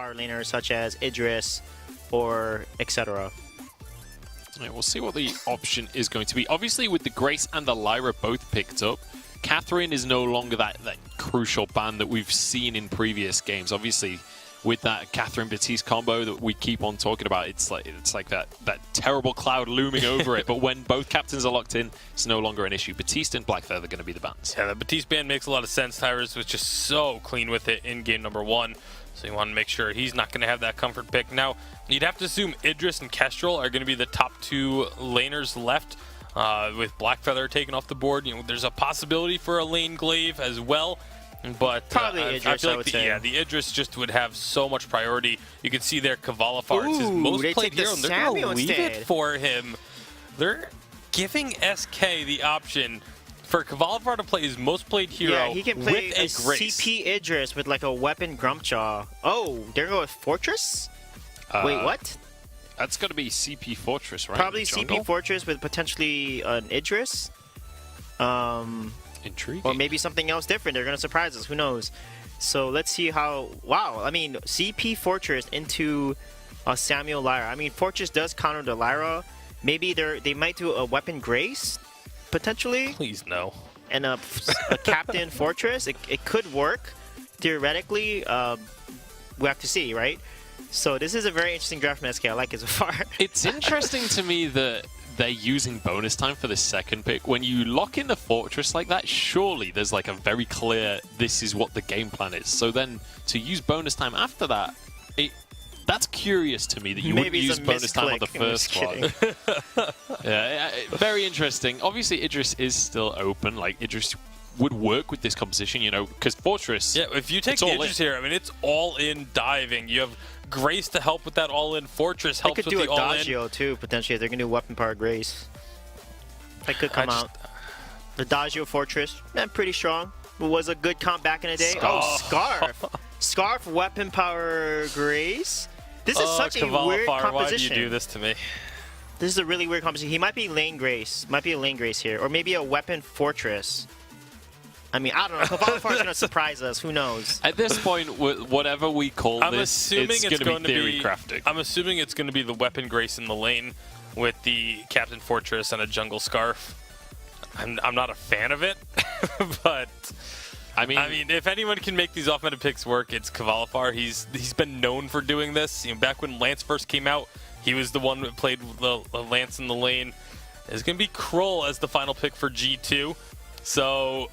power laners such as Idris or etc. Right, we'll see what the option is going to be. Obviously, with the Grace and the Lyra both picked up, Catherine is no longer that crucial ban that we've seen in previous games. Obviously, with that Catherine-Batiste combo that we keep on talking about, it's like that terrible cloud looming over it. But when both captains are locked in, it's no longer an issue. Batiste and Blackfeather are going to be the bans. Yeah, the Batiste ban makes a lot of sense. Tyrus was just so clean with it in game number 1. So you want to make sure he's not going to have that comfort pick. Now, you'd have to assume Idris and Kestrel are going to be the top 2 laners left. With Blackfeather taken off the board, there's a possibility for a lane glaive as well. But probably Idris, I feel like the Idris just would have so much priority. You can see there Kvalifar is his most played hero, and they're going to leave it for him. They're giving SK the option for Kvalifar to play his most played hero. Yeah, he can play with a Grace. CP Idris with like a weapon Grumpjaw. Oh, they're going with Fortress? Wait, what? That's got to be CP Fortress, right? Probably CP Fortress with potentially an Idris. Intriguing. Or maybe something else different. They're going to surprise us. Who knows? So let's see how... Wow. I mean, CP Fortress into Samuel Lyra. I mean, Fortress does counter the Lyra. Maybe they might do a weapon Grace, potentially. Please, no. And a Captain Fortress. It could work, theoretically. We have to see, right? So this is a very interesting draft from SK. I like it so far. It's interesting to me that they're using bonus time for the second pick. When you lock in the Fortress like that, surely there's like a very clear, this is what the game plan is. So then to use bonus time after that, that's curious to me that you wouldn't use bonus time on the first one. Yeah, very interesting. Obviously, Idris is still open. Like, Idris would work with this composition, because Fortress... Yeah, if you take Idris here, I mean, it's all-in diving. You have Grace to help with that all-in. Fortress helps with the all-in. They could do a Dagio, too, potentially, if they're going to do weapon power Grace. That could come out. The Dagio Fortress, pretty strong. It was a good comp back in the day. Scarf. Oh, Scarf. Scarf, weapon power Grace. This is such a weird composition. Why do you do this to me? This is a really weird composition. He might be lane Grace. Might be a lane Grace here. Or maybe a weapon Fortress. I mean, I don't know. Kvalifar is going to surprise us. Who knows? At this point, whatever we call it's going to be theory crafting. I'm assuming it's going to be the weapon Grace in the lane with the Captain Fortress and a jungle Scarf. I'm not a fan of it, but I mean, if anyone can make these off-meta picks work, it's Kvalifar. He's been known for doing this. Back when Lance first came out, he was the one that played the Lance in the lane. It's going to be Krull as the final pick for G2. So...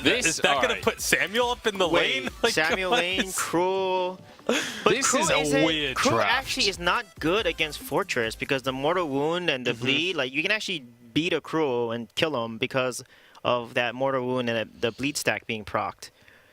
is that going to put Samuel up in the lane? Like, Samuel lane, Krull. But this is a weird Krull draft. actually is not good against Fortress because the Mortal Wound and the Bleed, like you can actually beat a Krull and kill him because of that Mortal Wound and the Bleed stack being procced.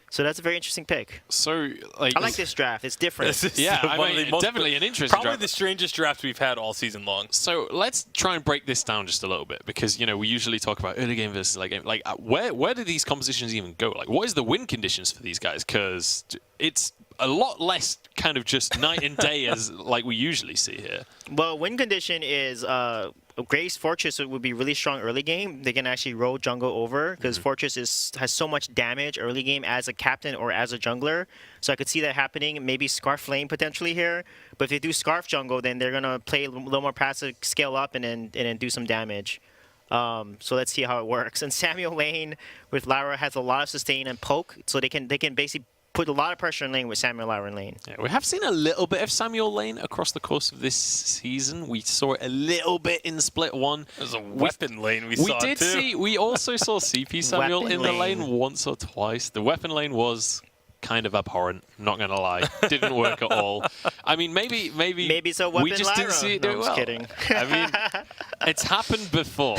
So that's a very interesting pick. So, like, I like this draft. It's different. Definitely an interesting probably draft. the strangest draft we've had all season long. So let's try and break this down just a little bit because we usually talk about early game versus late game. Like, where do these compositions even go? Like, what is the win conditions for these guys? Because it's a lot less kind of just night and day as like we usually see here. Well, win condition is Grace Fortress would be really strong early game. They can actually roll jungle over because Fortress has so much damage early game as a captain or as a jungler. So I could see that happening. Maybe Scarf Flame potentially here. But if they do Scarf jungle, then they're gonna play a little more passive, scale up, and then do some damage. So let's see how it works. And Samuel lane with Lyra has a lot of sustain and poke, so they can basically put a lot of pressure in lane with Samuel Lyra in lane. Yeah, we have seen a little bit of Samuel lane across the course of this season. We saw it a little bit in Split 1. There's a weapon lane we saw too. We also saw CP Samuel in the lane once or twice. The weapon lane was kind of abhorrent, not going to lie. Didn't work at all. I mean, maybe it's a weapon we just Lyra. didn't see it do well. I'm just kidding. I mean, it's happened before.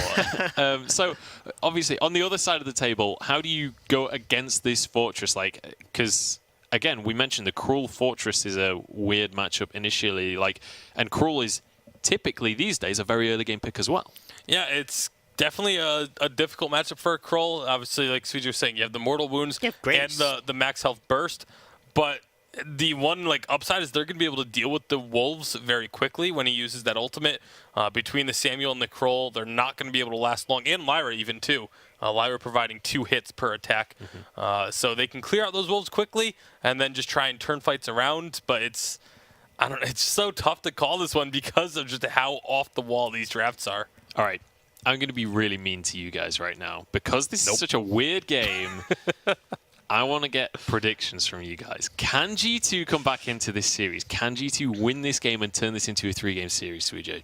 So, obviously, on the other side of the table, how do you go against this Fortress? Like, because... Again, we mentioned the Krull Fortress is a weird matchup initially, and Krull is typically these days a very early game pick as well. Yeah, it's definitely a difficult matchup for Krull. Obviously, like Suji was saying, you have the Mortal Wounds and the max health burst, but the one upside is they're going to be able to deal with the Wolves very quickly when he uses that ultimate. Between the Samuel and the Kroll, they're not going to be able to last long, and Lyra even too. Lyra providing 2 hits per attack. So they can clear out those Wolves quickly and then just try and turn fights around, but it's so tough to call this one because of just how off the wall these drafts are. All right. I'm going to be really mean to you guys right now. Because this is such a weird game, I want to get predictions from you guys. Can G2 come back into this series? Can G2 win this game and turn this into a 3-game series, Suijay?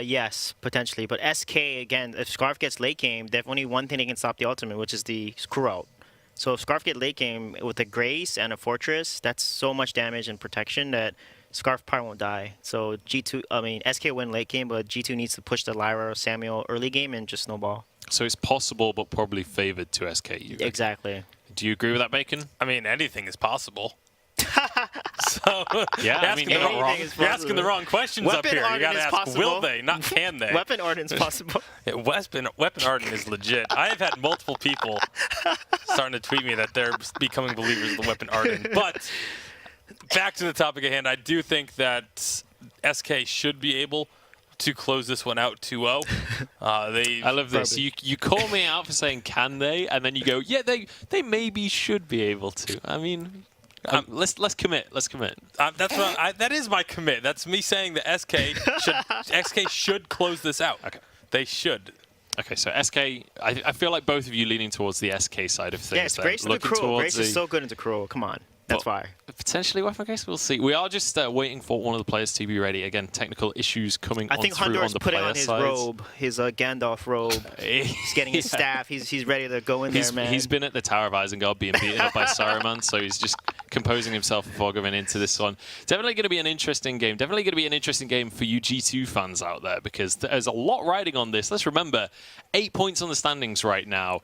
Yes, potentially. But SK, again, if Scarf gets late game, there's only one thing that can stop the ultimate, which is the screw out. So if Scarf get late game with a Grace and a Fortress, that's so much damage and protection that Scarf probably won't die. So SK win late game, but G2 needs to push the Lyra or Samuel early game and just snowball. So it's possible, but probably favored to SK. Exactly. Do you agree with that, Bacon? I mean, anything is possible. So yeah, you're asking the wrong questions Weapon up here. You got to ask, possible. will they, not can they? Weapon Arden's possible. Weapon Arden is legit. I have had multiple people starting to tweet me that they're becoming believers of the Weapon Arden. But back to the topic at hand, I do think that SK should be able to close this one out 2-0. I love this. You call me out for saying can they, and then you go, yeah, they maybe should be able to. I mean, let's commit. Let's commit. That's what that is my commit. That's me saying that SK should close this out. Okay, they should. Okay, so SK, I feel like both of you leaning towards the SK side of things. Yes, Grace into Cruel. Grace is so good into Cruel. Come on. That's why. Potentially Weapon Grace, we'll see. We are just waiting for one of the players to be ready. Again, technical issues coming on through on the player side. I think Hundor's putting on his robe, his Gandalf robe. He's getting his staff. He's ready to go in there, man. He's been at the Tower of Isengard being beaten up by Saruman, so he's just composing himself before going into this one. Definitely going to be an interesting game. Definitely going to be an interesting game for you G2 fans out there because there's a lot riding on this. Let's remember, 8 points on the standings right now.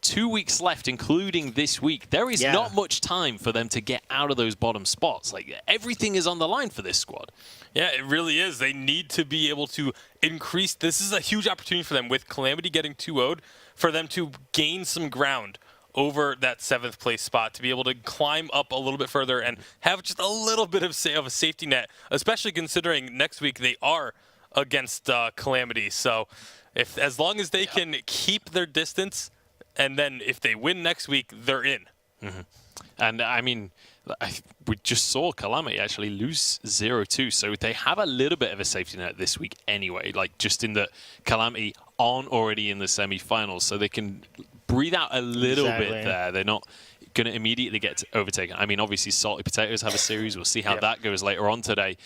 2 weeks left, including this week. There is not much time for them to get out of those bottom spots. Like, everything is on the line for this squad. Yeah, it really is. They need to be able to increase. This is a huge opportunity for them with Calamity getting 2-0'd, for them to gain some ground over that 7th place spot, to be able to climb up a little bit further and have just a little bit of a safety net, especially considering next week they are against Calamity. So as long as they can keep their distance, and then if they win next week, they're in. Mm-hmm. And I mean, we just saw Calamity actually lose 0-2, so they have a little bit of a safety net this week anyway, like just in that Calamity aren't already in the semi-finals, so they can breathe out a little bit there. They're not going to immediately get overtaken. I mean, obviously, Salty Potatoes have a series. We'll see how that goes later on today.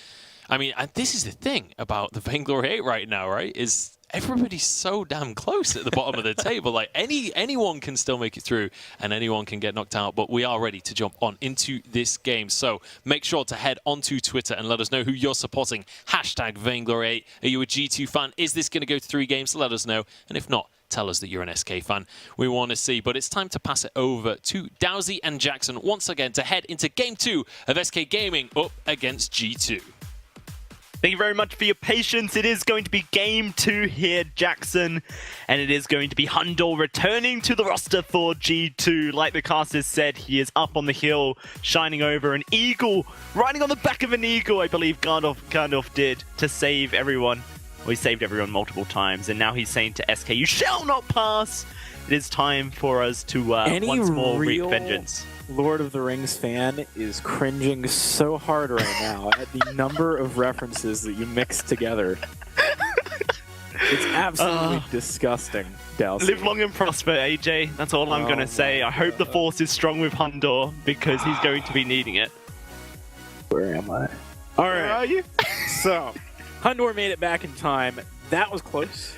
I mean, and this is the thing about the Vainglory 8 right now, right, is everybody's so damn close at the bottom of the table. Like, anyone can still make it through and anyone can get knocked out, but we are ready to jump on into this game. So make sure to head onto Twitter and let us know who you're supporting. Hashtag Vainglory8. Are you a G2 fan? Is this going to go to 3 games? Let us know. And if not, tell us that you're an SK fan. We want to see. But it's time to pass it over to Dowsy and Jackson once again to head into Game 2 of SK Gaming up against G2. Thank you very much for your patience. It is going to be Game 2 here, Jackson. And it is going to be Hundor returning to the roster for G2. Like the casters said, he is up on the hill, shining over an eagle, riding on the back of an eagle, I believe Gandalf did, to save everyone. Well, he saved everyone multiple times. And now he's saying to SK, you shall not pass. It is time for us to once more wreak vengeance. Lord of the Rings fan is cringing so hard right now at the number of references that you mix together. It's absolutely disgusting, Dalsy. Live long and prosper, AJ. That's all I'm going to say. I hope the force is strong with Hundor because he's going to be needing it. Where am I? All right. Where are you? So, Hundor made it back in time. That was close.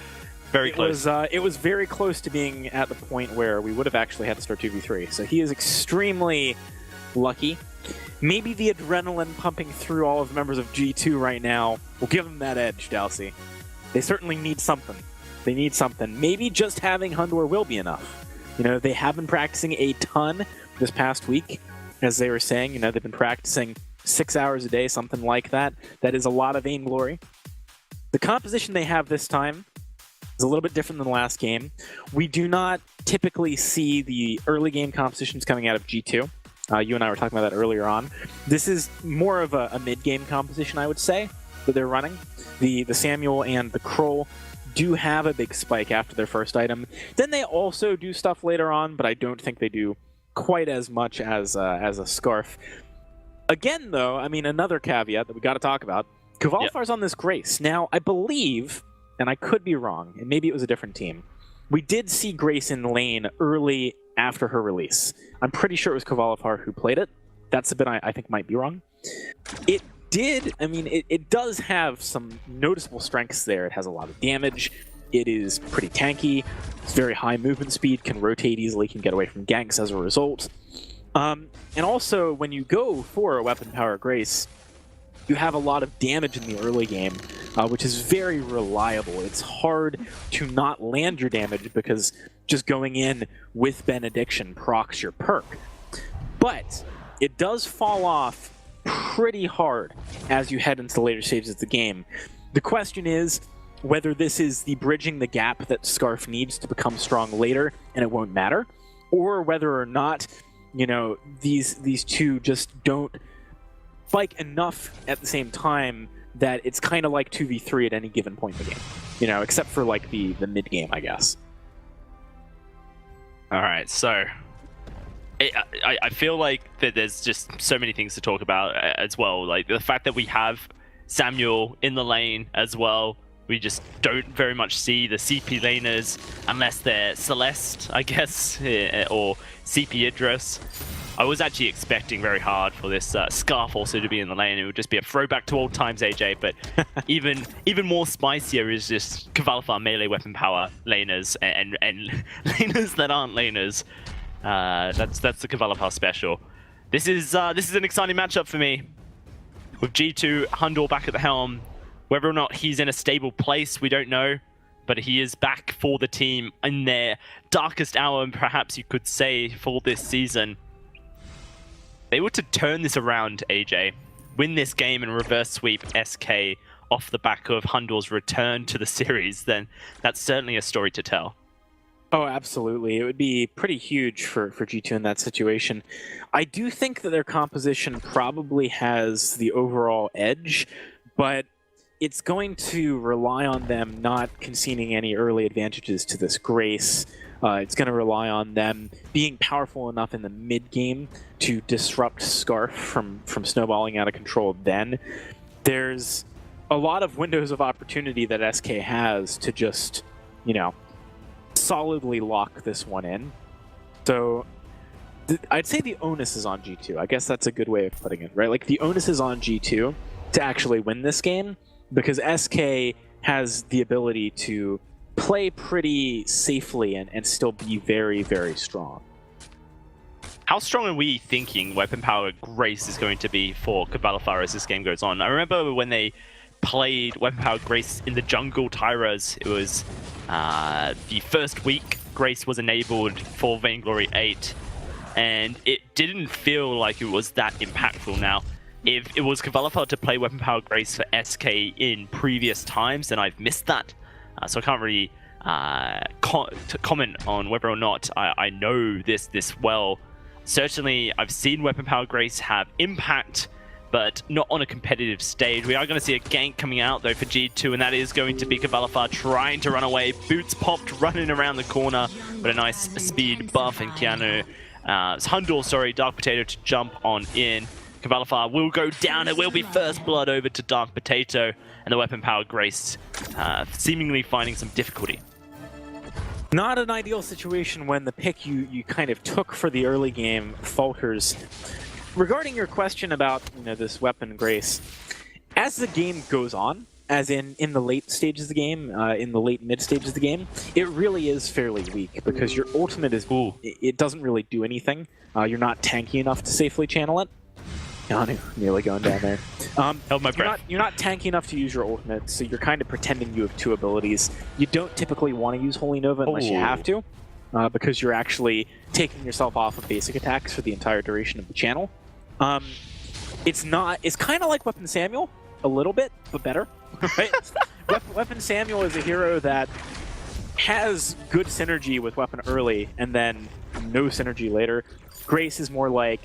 Very close. It was very close to being at the point where we would have actually had to start 2v3. So he is extremely lucky. Maybe the adrenaline pumping through all of the members of G2 right now will give them that edge, Dalsy. They certainly need something. They need something. Maybe just having Hundor will be enough. You know, they have been practicing a ton this past week. As they were saying, you know, they've been practicing 6 hours a day, something like that. That is a lot of Vainglory. The composition they have this time is a little bit different than the last game. We do not typically see the early game compositions coming out of G2. You and I were talking about that earlier on. This is more of a mid-game composition, I would say, that they're running. The Samuel and the Kroll do have a big spike after their first item. Then they also do stuff later on, but I don't think they do quite as much as a Scarf. Again, though, I mean, another caveat that we got to talk about. Kvalfar's on this Grace. Now, I believe, and I could be wrong, and maybe it was a different team, we did see Grace in lane early after her release. I'm pretty sure it was Kvalfar who played it. That's a bit I think might be wrong. It did, I mean, it does have some noticeable strengths there. It has a lot of damage. It is pretty tanky. It's very high movement speed, can rotate easily, can get away from ganks as a result. And also, when you go for a weapon power Grace, you have a lot of damage in the early game, which is very reliable. It's hard to not land your damage because just going in with Benediction procs your perk. But it does fall off pretty hard as you head into the later stages of the game. The question is whether this is the bridging the gap that Scarf needs to become strong later and it won't matter, or whether or not, you know, these two just don't spike enough at the same time that it's kind of like 2v3 at any given point in the game, you know, except for like the mid game, I guess. All right, so I feel like that there's just so many things to talk about as well. Like the fact that we have Samuel in the lane as well. We just don't very much see the CP laners unless they're Celeste, I guess, or CP Idris. I was actually expecting very hard for this Scarf also to be in the lane. It would just be a throwback to old times, AJ, but even more spicier is just Kvalfar melee weapon power laners and laners that aren't laners. That's the Kvalfar special. This is an exciting matchup for me. With G2, Hundor back at the helm. Whether or not he's in a stable place, we don't know. But he is back for the team in their darkest hour, perhaps you could say, for this season. They were to turn this around, AJ. Win this game and reverse sweep SK off the back of Hundor's return to the series, then that's certainly a story to tell. Oh, absolutely. It would be pretty huge for G2 in that situation. I do think that their composition probably has the overall edge, but it's going to rely on them not conceding any early advantages to this Grace. It's going to rely on them being powerful enough in the mid-game to disrupt Scarf from snowballing out of control then. There's a lot of windows of opportunity that SK has to just, you know, solidly lock this one in. So I'd say the onus is on G2. I guess that's a good way of putting it, right? Like the onus is on G2 to actually win this game because SK has the ability to play pretty safely and still be very, very strong. How strong are we thinking weapon power Grace is going to be for Kvalfar as this game goes on? I remember when they played weapon power Grace in the jungle Tyras, it was the first week Grace was enabled for Vainglory 8, and it didn't feel like it was that impactful. Now, if it was Kvalfar to play weapon power Grace for SK in previous times, then I've missed that. So I can't really comment on whether or not I know this well. Certainly, I've seen weapon power Grace have impact, but not on a competitive stage. We are going to see a gank coming out, though, for G2, and that is going to be Kvalfar trying to run away. Boots popped, running around the corner with a nice speed buff, and Keanu, Hundor, sorry, Dark Potato to jump on in. Kvalfar will go down. It will be first blood over to Dark Potato, and the weapon power Grace seemingly finding some difficulty. Not an ideal situation when the pick you kind of took for the early game falters. Regarding your question about, you know, this weapon Grace, as the game goes on, as in the late stages of the game, in the late mid stages of the game, it really is fairly weak because your ultimate is it doesn't really do anything. You're not tanky enough to safely channel it. Nearly going down there. Held my breath. You're not tanky enough to use your ultimate, so you're kind of pretending you have two abilities. You don't typically want to use Holy Nova unless you have to, because you're actually taking yourself off of basic attacks for the entire duration of the channel. It's kind of like Weapon Samuel, a little bit, but better. Right? Weapon Samuel is a hero that has good synergy with Weapon early, and then no synergy later. Grace is more like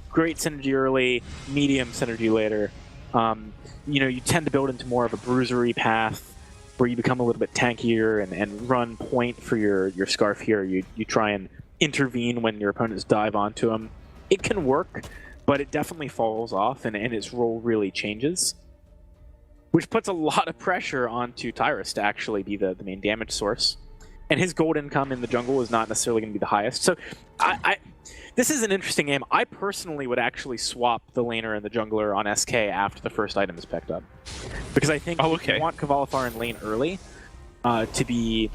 great synergy early, medium synergy later. You tend to build into more of a bruisery path where you become a little bit tankier and run point for your Scarf here. You try and intervene when your opponents dive onto him. It can work, but it definitely falls off, and its role really changes. Which puts a lot of pressure onto Tyrus to actually be the main damage source. And his gold income in the jungle is not necessarily going to be the highest. So this is an interesting game. I personally would actually swap the laner and the jungler on SK after the first item is picked up. Because I think you want Kvalifar in lane early to be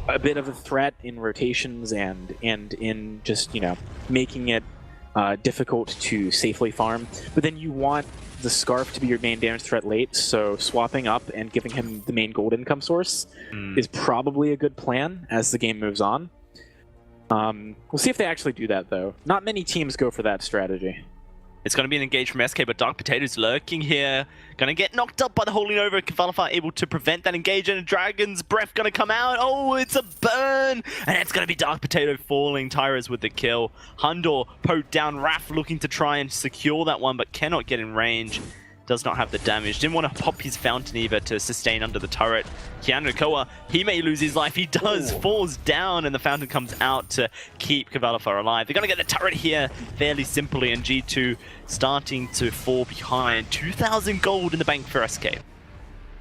a bit of a threat in rotations and in just, making it difficult to safely farm. But then you want the Scarf to be your main damage threat late, so swapping up and giving him the main gold income source is probably a good plan as the game moves on. We'll see if they actually do that, though. Not many teams go for that strategy. It's going to be an engage from SK, but Dark Potato's lurking here. Going to get knocked up by the Holy Nova. Kvalifar able to prevent that engage, and Dragon's Breath going to come out. Oh, it's a burn! And it's going to be Dark Potato falling. Tyrus with the kill. Hundor poked down. Raph looking to try and secure that one, but cannot get in range. Does not have the damage. Didn't want to pop his Fountain either to sustain under the turret. Keanu Koa, he may lose his life. He does. Falls down, and the Fountain comes out to keep Kvalifar alive. They're going to get the turret here fairly simply, and G2 starting to fall behind. 2,000 gold in the bank for SK.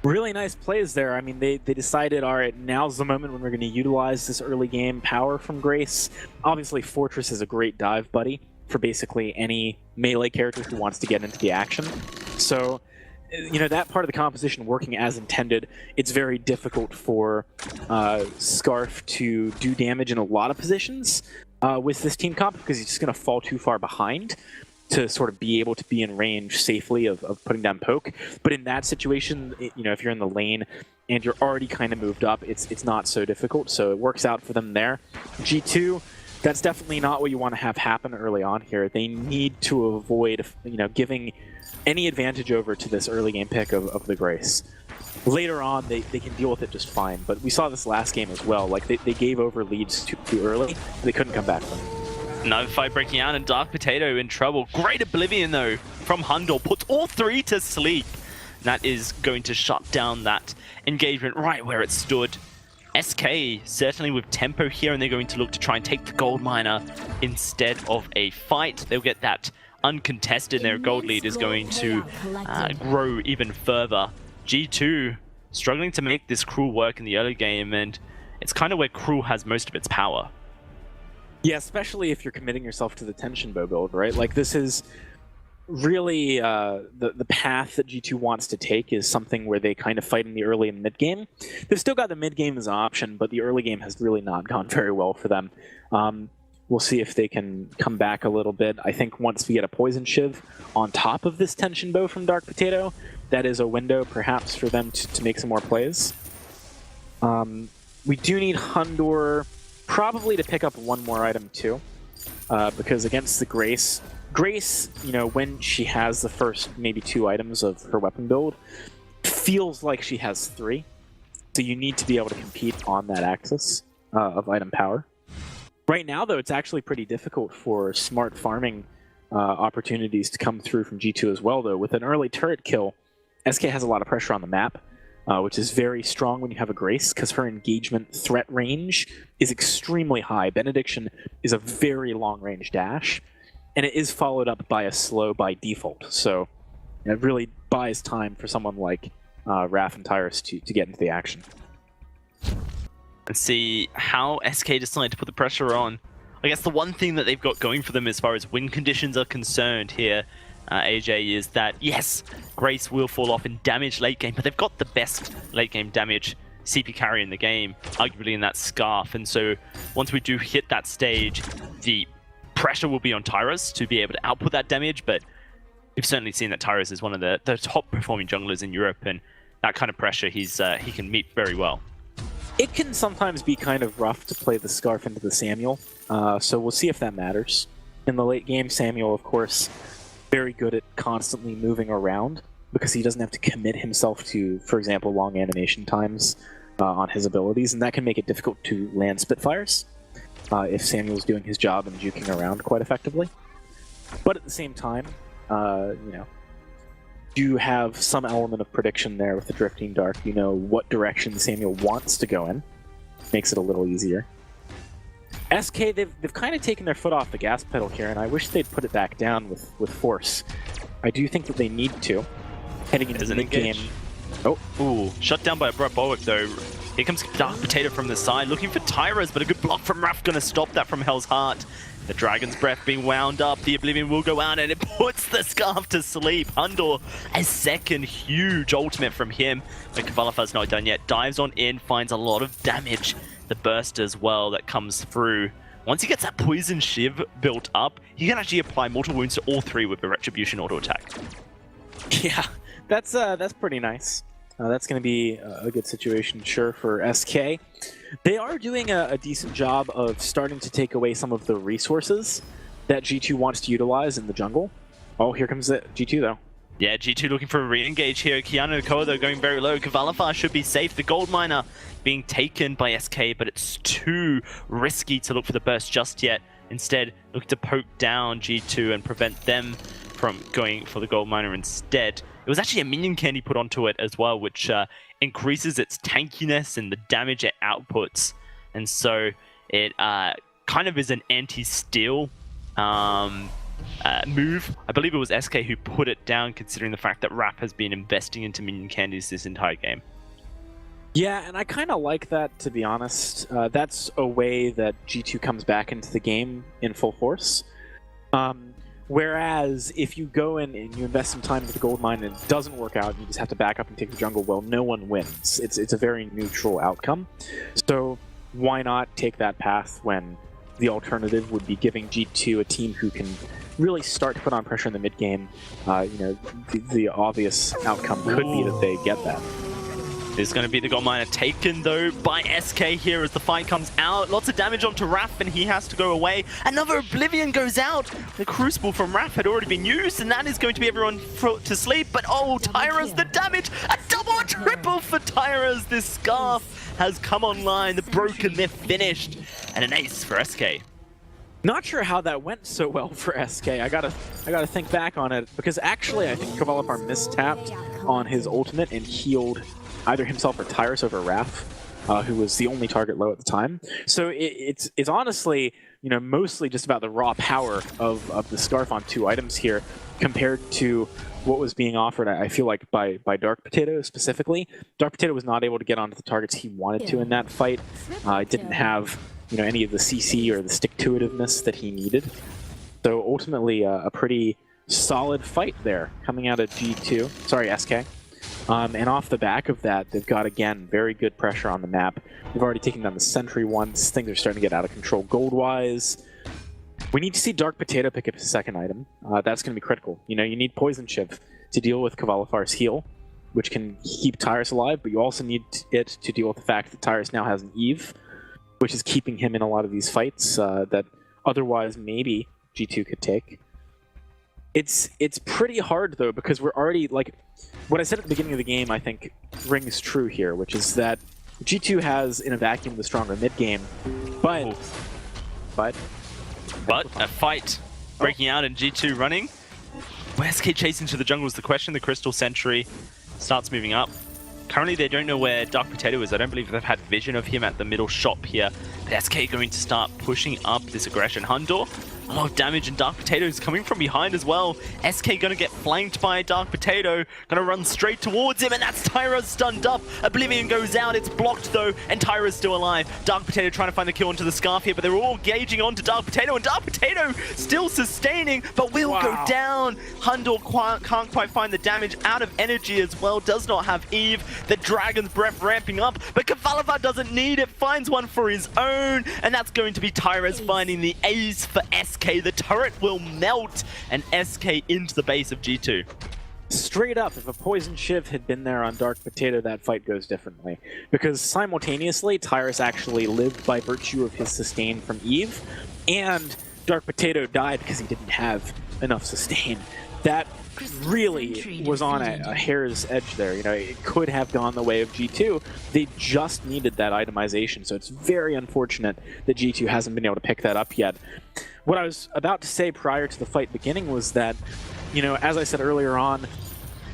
Really nice plays there. I mean, they decided, all right, now's the moment when we're going to utilize this early game power from Grace. Obviously, Fortress is a great dive buddy for basically any melee character who wants to get into the action. So, that part of the composition working as intended, it's very difficult for Scarf to do damage in a lot of positions with this team comp, because he's just going to fall too far behind to sort of be able to be in range safely of putting down poke. But in that situation, if you're in the lane and you're already kind of moved up, it's not so difficult. So it works out for them there. G2, that's definitely not what you want to have happen early on here. They need to avoid, giving any advantage over to this early game pick of the Grace. Later on, they can deal with it just fine, but we saw this last game as well. Like, they gave over leads too early, they couldn't come back from it. Another fight breaking out, and Dark Potato in trouble. Great Oblivion, though, from Hundor. Puts all three to sleep. That is going to shut down that engagement right where it stood. SK certainly with tempo here, and they're going to look to try and take the gold miner instead of a fight. They'll get that uncontested, and their gold lead is going to grow even further. G2 struggling to make this Cruel work in the early game, and it's kind of where Cruel has most of its power. Yeah, especially if you're committing yourself to the tension bow build, right? Like, this is really the path that G2 wants to take is something where they kind of fight in the early and mid game. They've still got the mid game as an option, but the early game has really not gone very well for them. We'll see if they can come back a little bit. I think once we get a Poison Shiv on top of this tension bow from Dark Potato, that is a window perhaps for them to make some more plays. We do need Hundor probably to pick up one more item too, because against the Grace, when she has the first maybe 2 items of her weapon build, feels like she has 3. So you need to be able to compete on that axis of item power. Right now, though, it's actually pretty difficult for smart farming opportunities to come through from G2 as well, though. With an early turret kill, SK has a lot of pressure on the map, which is very strong when you have a Grace, because her engagement threat range is extremely high. Benediction is a very long-range dash, and it is followed up by a slow by default. So it really buys time for someone like Raph and Tyrus to get into the action. And see how SK decide to put the pressure on. I guess the one thing that they've got going for them as far as win conditions are concerned here, AJ, is that, yes, Grace will fall off in damage late game, but they've got the best late game damage CP carry in the game, arguably in that Scarf. And so once we do hit that stage, the pressure will be on Tyrus to be able to output that damage, but we've certainly seen that Tyrus is one of the top performing junglers in Europe, and that kind of pressure he can meet very well. It can sometimes be kind of rough to play the Scarf into the Samuel, so we'll see if that matters. In the late game, Samuel, of course, very good at constantly moving around, because he doesn't have to commit himself to, for example, long animation times on his abilities, and that can make it difficult to land Spitfires if Samuel's doing his job and juking around quite effectively. But at the same time, you know, you have some element of prediction there with the Drifting Dark. You know what direction Samuel wants to go in. Makes it a little easier. SK, they've kind of taken their foot off the gas pedal here, and I wish they'd put it back down with force. I do think that they need to. Heading into the mid-game. Oh, ooh, shut down by a Brett Bowick though. Here comes Dark Potato from the side, looking for Tyras, but a good block from Raph gonna stop that from Hell's Heart. The Dragon's Breath being wound up, the Oblivion will go out, and it puts the Scarf to sleep. Hundor, a second huge ultimate from him. But Kavalafar's not done yet. Dives on in, finds a lot of damage. The burst as well that comes through. Once he gets that Poison Shiv built up, he can actually apply mortal wounds to all three with the Retribution auto attack. Yeah, that's pretty nice. That's going to be a good situation, sure, for SK. They are doing a decent job of starting to take away some of the resources that G2 wants to utilize in the jungle. Oh, here comes the G2, though. Yeah, G2 looking for a re-engage here. Keanu Koa, though, going very low. Kavalafar should be safe. The Gold Miner being taken by SK, but it's too risky to look for the burst just yet. Instead, look to poke down G2 and prevent them from going for the Gold Miner instead. It was actually a minion candy put onto it as well, which increases its tankiness and the damage it outputs. And so it kind of is an anti-steal move. I believe it was SK who put it down, considering the fact that Rap has been investing into minion candies this entire game. Yeah, and I kind of like that, to be honest. That's a way that G2 comes back into the game in full force. Whereas if you go in and you invest some time into the gold mine and it doesn't work out and you just have to back up and take the jungle, well, no one wins. It's a very neutral outcome. So why not take that path when the alternative would be giving G2 a team who can really start to put on pressure in the mid game? You know, the obvious outcome could be that they get that. There's going to be the Gold Miner taken, though, by SK here as the fight comes out. Lots of damage onto Raph, and he has to go away. Another Oblivion goes out. The Crucible from Raph had already been used, and that is going to be everyone to sleep. But, oh, Tyra's the damage. A double or triple for Tyra's. This Scarf has come online. The Broken, they're finished. And an ace for SK. Not sure how that went so well for SK. I gotta think back on it, because actually I think Kavalafar mistapped on his ultimate and healed either himself or Tyrus over Raph, who was the only target low at the time. So it's honestly, you know, mostly just about the raw power of the Scarf on two items here, compared to what was being offered, I feel like, by Dark Potato specifically. Dark Potato was not able to get onto the targets he wanted to in that fight. Didn't have, you know, any of the CC or the stick-to-itiveness that he needed. So ultimately, a pretty solid fight there coming out of G2. Sorry, SK. And off the back of that, they've got, again, very good pressure on the map. They've already taken down the Sentry once. Things are starting to get out of control gold-wise. We need to see Dark Potato pick up his second item. That's going to be critical. You know, you need Poison Shiv to deal with Kavalafar's heal, which can keep Tyrus alive, but you also need it to deal with the fact that Tyrus now has an Eve, which is keeping him in a lot of these fights that otherwise maybe G2 could take. It's pretty hard, though, because we're already, like, what I said at the beginning of the game, I think, rings true here, which is that G2 has, in a vacuum, the stronger mid-game, but a fight breaking out and G2 running. Where's SK chasing to the jungle is the question. The Crystal Sentry starts moving up. Currently, they don't know where Dark Potato is. I don't believe they've had vision of him at the middle shop here. But SK going to start pushing up this aggression. Hundor, a lot of damage, and Dark Potato is coming from behind as well. SK going to get flanked by Dark Potato. Going to run straight towards him, and that's Tyra stunned up. Oblivion goes out. It's blocked, though, and Tyra's still alive. Dark Potato trying to find the kill onto the Scarf here, but they're all gauging onto Dark Potato, and Dark Potato still sustaining, but will go down. Hundor can't quite find the damage out of energy as well. Does not have Eve. The Dragon's Breath ramping up, but Kavalavar doesn't need it. Finds one for his own, and that's going to be Tyra's finding the ace for SK. The turret will melt, and SK into the base of G2. Straight up, if a Poison Shiv had been there on Dark Potato, that fight goes differently. Because simultaneously, Tyrus actually lived by virtue of his sustain from Eve, and Dark Potato died because he didn't have enough sustain. that really was on a hair's edge there. You know, it could have gone the way of G2. They just needed that itemization, so it's very unfortunate that G2 hasn't been able to pick that up yet. What I was about to say prior to the fight beginning was that, you know, as I said earlier on,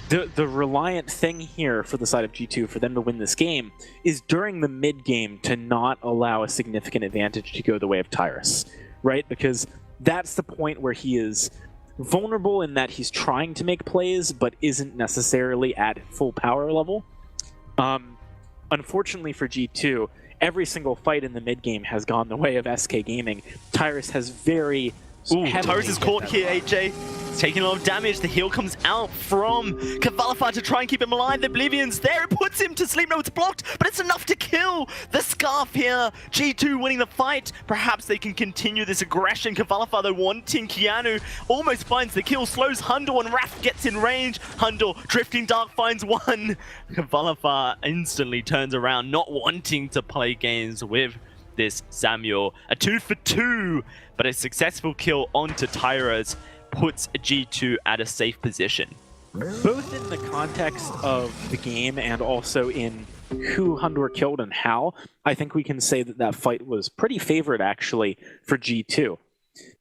the reliant thing here for the side of G2 for them to win this game is during the mid game to not allow a significant advantage to go the way of Tyrus, right? Because that's the point where he is vulnerable in that he's trying to make plays but isn't necessarily at full power level. Unfortunately for G2, every single fight in the mid game has gone the way of SK Gaming. Tyrus has very Tyrus is caught here, AJ. He's taking a lot of damage. The heal comes out from Kvalify to try and keep him alive. The Oblivion's there. It puts him to sleep. No, it's blocked, but it's enough to kill the Scarf here. G2 winning the fight. Perhaps they can continue this aggression. Kvalify, though, wanting Keanu, almost finds the kill. Slows Hundle, and Raph gets in range. Hundle, Drifting Dark, finds one. Kvalify instantly turns around, not wanting to play games with this Samuel. A 2 for 2, but a successful kill onto Tyrus puts G2 at a safe position. Both in the context of the game and also in who Hundor killed and how, I think we can say that that fight was pretty favored actually for G2.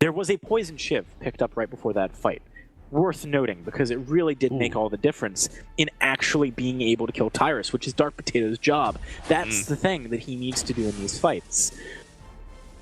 There was a poison shiv picked up right before that fight. Worth noting, because it really did make all the difference in actually being able to kill Tyrus, which is Dark Potato's job. That's the thing that he needs to do in these fights.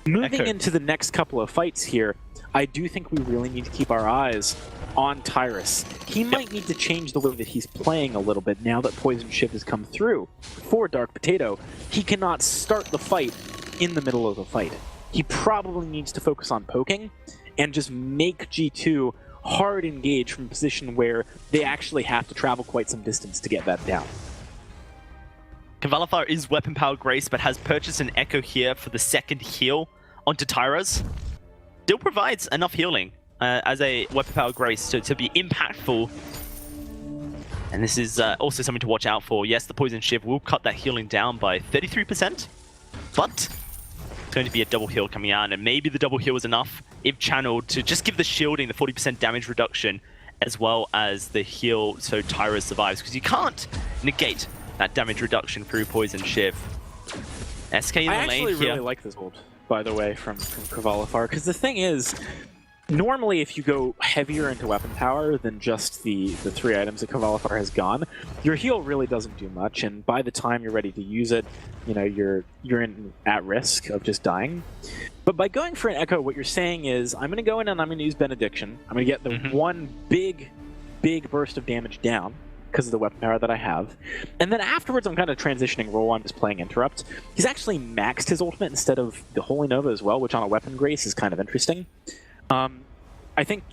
Moving into the next couple of fights here, I do think we really need to keep our eyes on Tyrus. He might need to change the way that he's playing a little bit now that Poison Shiv has come through. For Dark Potato, he cannot start the fight in the middle of the fight. He probably needs to focus on poking and just make G2 hard engage from a position where they actually have to travel quite some distance to get that down. Kvalify is weapon powered Grace, but has purchased an Echo here for the second heal onto Tyrus. Still provides enough healing as a weapon powered Grace to be impactful. And this is also something to watch out for. Yes, the Poison Shiv will cut that healing down by 33%, but it's going to be a double heal coming out, and maybe the double heal was enough if channeled to just give the shielding, the 40% damage reduction, as well as the heal so Tyrus survives, because you can't negate that damage reduction through Poison Shiv. SK in the lane here. I actually really like this ult, by the way, from Kvalify, because the thing is, normally if you go heavier into weapon power than just the 3 items that Kvalify has gone, your heal really doesn't do much, and by the time you're ready to use it, you know, you're at risk of just dying. But by going for an Echo, what you're saying is, I'm going to go in and I'm going to use Benediction. I'm going to get the one big burst of damage down because of the weapon power that I have. And then afterwards, I'm kind of transitioning role. I'm just playing Interrupt. He's actually maxed his ultimate instead of the Holy Nova as well, which on a weapon Grace is kind of interesting. I think,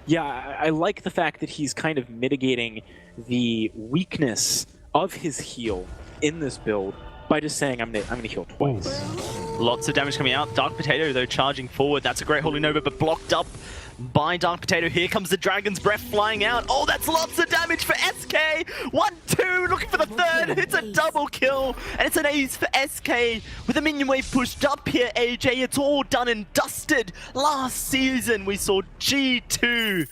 yeah, I like the fact that he's kind of mitigating the weakness of his heal in this build by just saying I'm gonna heal twice. Lots of damage coming out. Dark Potato, though, charging forward. That's a great Holy Nova, but blocked up by Dark Potato. Here comes the Dragon's Breath flying out. Oh, that's lots of damage for SK. 1-2, looking for the third. It's a double kill, and it's an ace for SK with a minion wave pushed up here, AJ. It's all done and dusted. Last season, we saw G2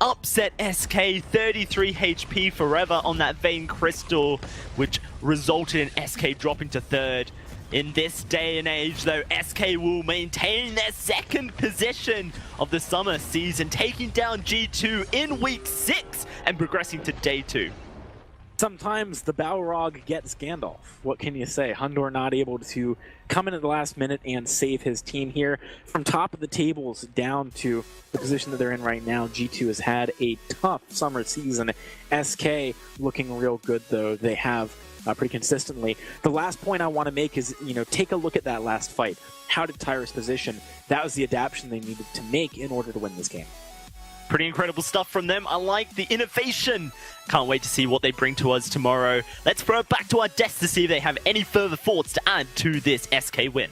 upset SK 33 HP forever on that Vein Crystal, which resulted in SK dropping to third. In this day and age, though, SK will maintain their second position of the summer season, taking down G2 in week 6 and progressing to day 2. Sometimes the Balrog gets Gandalf. What can you say? Hundor not able to come in at the last minute and save his team here. From top of the tables down to the position that they're in right now, G2 has had a tough summer season. SK looking real good, though. They have pretty consistently. The last point I want to make is, you know, take a look at that last fight. How did Tyrus position? That was the adaptation they needed to make in order to win this game. Pretty incredible stuff from them. I like the innovation. Can't wait to see what they bring to us tomorrow. Let's throw it back to our desk to see if they have any further thoughts to add to this SK win.